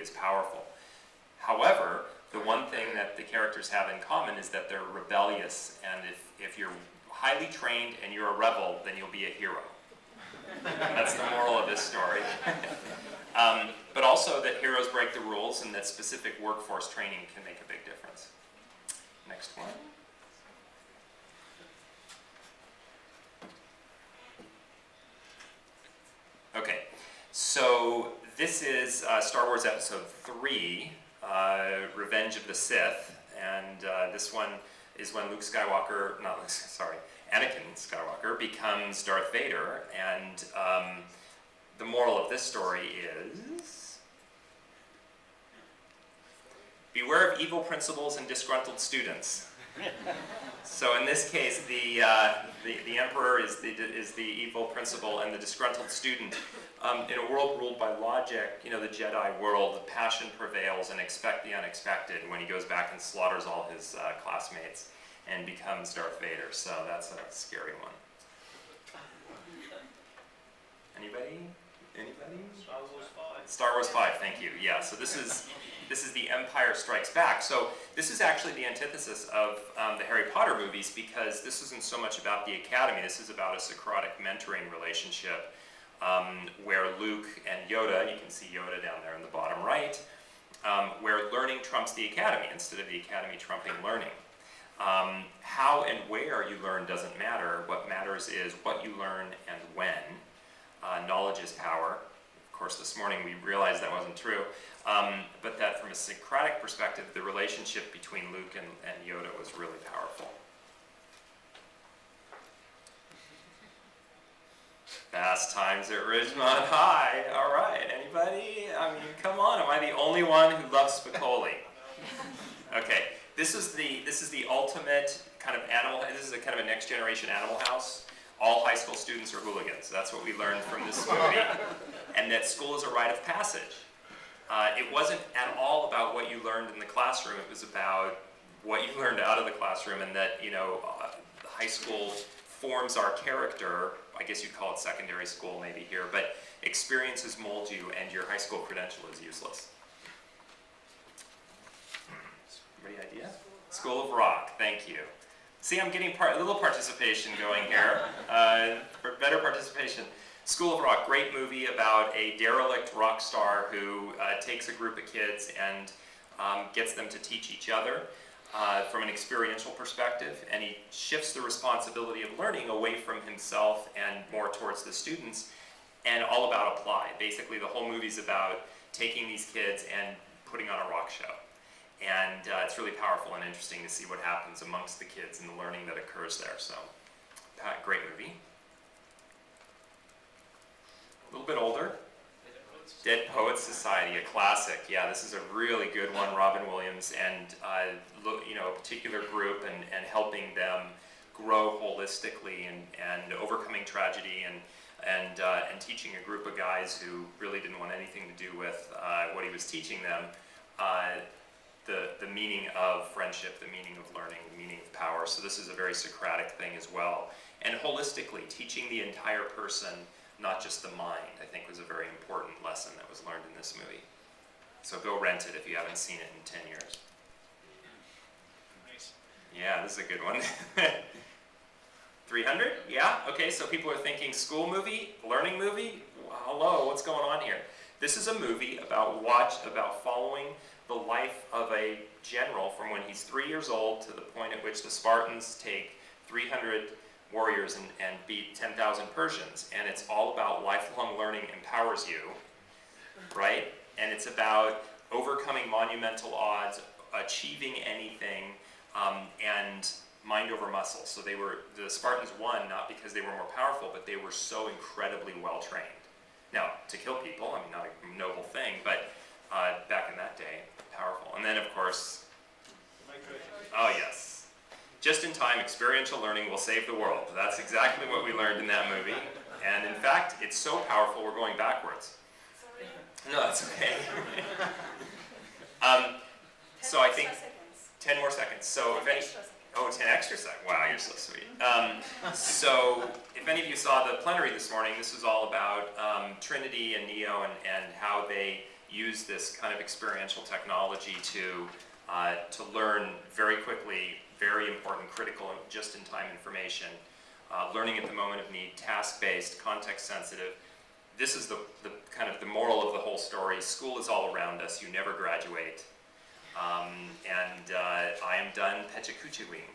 as powerful. However, the one thing that the characters have in common is that they're rebellious, and if you're highly trained and you're a rebel, then you'll be a hero. That's the moral of this story. But also that heroes break the rules and that specific workforce training can make a big difference. Next one. Okay, so this is Star Wars Episode 3, Revenge of the Sith, and this one is when Anakin Skywalker becomes Darth Vader, and the moral of this story is, beware of evil principals and disgruntled students. So in this case, the Emperor is the evil principal, and the disgruntled student. In a world ruled by logic, the Jedi world, passion prevails, and expect the unexpected when he goes back and slaughters all his classmates and becomes Darth Vader. So that's a scary one. Anybody? Star Wars 5. Star Wars 5, thank you. Yeah, so this is The Empire Strikes Back. So this is actually the antithesis of the Harry Potter movies, because this isn't so much about the academy. This is about a Socratic mentoring relationship where Luke and Yoda, you can see Yoda down there in the bottom right, where learning trumps the academy instead of the academy trumping learning. How and where you learn doesn't matter. What matters is what you learn and when. Knowledge is power. Of course, this morning we realized that wasn't true. But that from a Socratic perspective, the relationship between Luke and Yoda was really powerful. Fast times at Ridgemont High. All right, anybody? I mean, come on, am I the only one who loves Spicoli? Okay, this is the ultimate kind of animal. This is a kind of a next generation Animal House. All high school students are hooligans. That's what we learned from this movie. And that school is a rite of passage. It wasn't at all about what you learned in the classroom. It was about what you learned out of the classroom, and that, high school forms our character. I guess you'd call it secondary school maybe here, but experiences mold you, and your high school credential is useless. Any idea? School of Rock, thank you. See, I'm getting a little participation going here, for better participation. School of Rock, great movie about a derelict rock star who takes a group of kids and gets them to teach each other from an experiential perspective, and he shifts the responsibility of learning away from himself and more towards the students, and all about apply. Basically, the whole movie's about taking these kids and putting on a rock show. And it's really powerful and interesting to see what happens amongst the kids and the learning that occurs there. So, great movie. A little bit older. Dead Poets Society, a classic. Yeah, this is a really good one. Robin Williams and a particular group and helping them grow holistically and overcoming tragedy and teaching a group of guys who really didn't want anything to do with what he was teaching them. The meaning of friendship, the meaning of learning, the meaning of power. So this is a very Socratic thing as well. And holistically, teaching the entire person, not just the mind, I think was a very important lesson that was learned in this movie. So go rent it if you haven't seen it in 10 years. Nice. Yeah, this is a good one. 300? Yeah? Okay, so people are thinking school movie, learning movie? Hello, what's going on here? This is a movie about following the life of a general from when he's 3 years old to the point at which the Spartans take 300 warriors and beat 10,000 Persians. And it's all about lifelong learning empowers you, right? And it's about overcoming monumental odds, achieving anything, and mind over muscle. So the Spartans won not because they were more powerful, but they were so incredibly well trained. Now, to kill people, I mean, not a noble thing, but back in that day, powerful. And then, of course, oh yes, just in time, experiential learning will save the world. That's exactly what we learned in that movie. And in fact, it's so powerful, we're going backwards. Sorry? No, that's okay. So I think 10 more seconds. So if any, 10 extra seconds. Wow, you're so sweet. So if any of you saw the plenary this morning, this was all about Trinity and Neo and how they use this kind of experiential technology to learn very quickly, very important, critical, just-in-time information. Learning at the moment of need, task-based, context-sensitive. This is the kind of the moral of the whole story. School is all around us. You never graduate. I am done pecha kucha-wing.